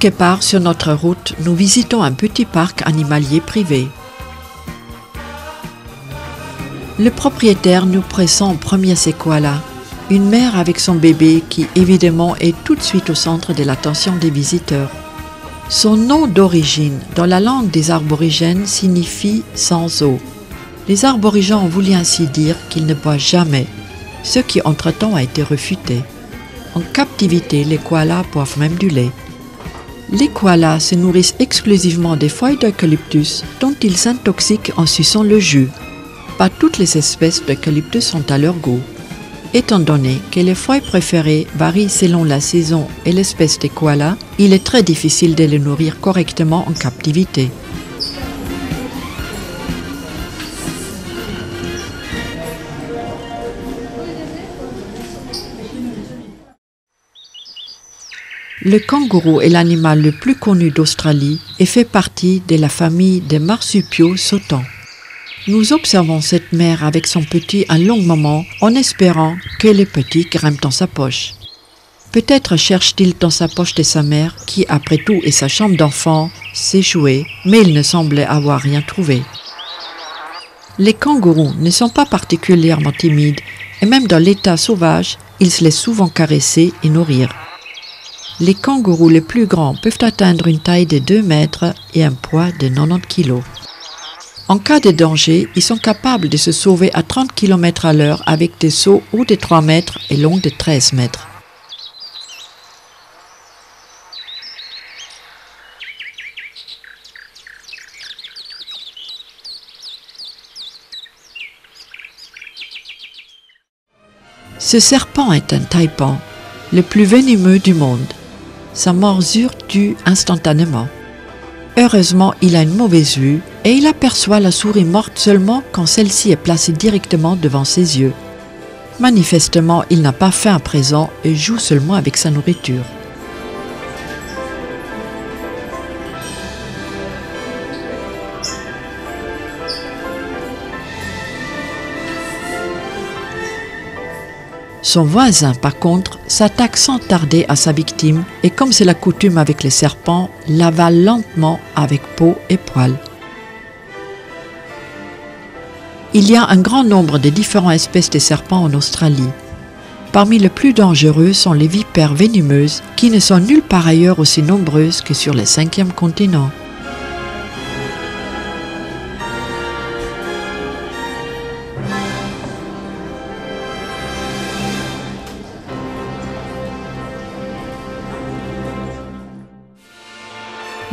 Quelque part sur notre route, nous visitons un petit parc animalier privé. Le propriétaire nous pressent en premier ses koalas, une mère avec son bébé qui évidemment est tout de suite au centre de l'attention des visiteurs. Son nom d'origine, dans la langue des aborigènes, signifie « sans eau ». Les aborigènes ont voulu ainsi dire qu'ils ne boivent jamais, ce qui entre-temps a été refuté. En captivité, les koalas boivent même du lait. Les koalas se nourrissent exclusivement des feuilles d'eucalyptus dont ils s'intoxiquent en suçant le jus. Pas toutes les espèces d'eucalyptus sont à leur goût. Étant donné que les feuilles préférées varient selon la saison et l'espèce des koalas, il est très difficile de les nourrir correctement en captivité. Le kangourou est l'animal le plus connu d'Australie et fait partie de la famille des marsupiaux sautants. Nous observons cette mère avec son petit un long moment en espérant que le petit grimpe dans sa poche. Peut-être cherche-t-il dans sa poche de sa mère, qui après tout est sa chambre d'enfant, ses jouets, mais il ne semblait avoir rien trouvé. Les kangourous ne sont pas particulièrement timides et même dans l'état sauvage, ils se laissent souvent caresser et nourrir. Les kangourous les plus grands peuvent atteindre une taille de 2 mètres et un poids de 90 kg. En cas de danger, ils sont capables de se sauver à 30 km/h avec des sauts hauts de 3 mètres et longs de 13 mètres. Ce serpent est un taipan, le plus venimeux du monde. Sa morsure tue instantanément. Heureusement, il a une mauvaise vue et il aperçoit la souris morte seulement quand celle-ci est placée directement devant ses yeux. Manifestement, il n'a pas faim à présent et joue seulement avec sa nourriture. Son voisin, par contre, s'attaque sans tarder à sa victime et comme c'est la coutume avec les serpents, l'avale lentement avec peau et poils. Il y a un grand nombre de différentes espèces de serpents en Australie. Parmi les plus dangereux sont les vipères venimeuses qui ne sont nulle part ailleurs aussi nombreuses que sur le 5e continent.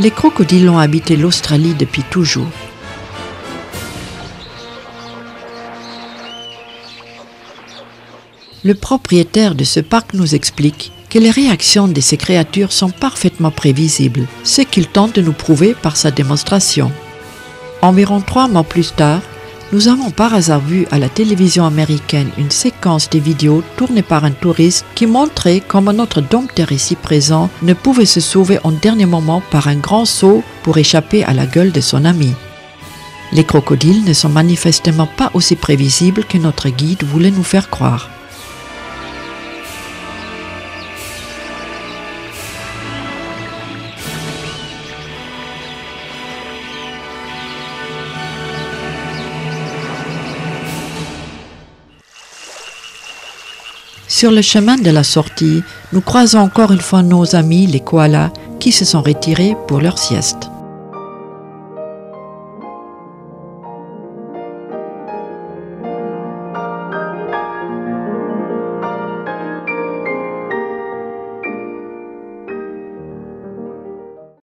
Les crocodiles ont habité l'Australie depuis toujours. Le propriétaire de ce parc nous explique que les réactions de ces créatures sont parfaitement prévisibles, ce qu'il tente de nous prouver par sa démonstration. Environ 3 mois plus tard, nous avons par hasard vu à la télévision américaine une séquence de vidéos tournée par un touriste qui montrait comment notre dompteur ici présent ne pouvait se sauver en dernier moment par un grand saut pour échapper à la gueule de son ami. Les crocodiles ne sont manifestement pas aussi prévisibles que notre guide voulait nous faire croire. Sur le chemin de la sortie, nous croisons encore une fois nos amis les koalas qui se sont retirés pour leur sieste.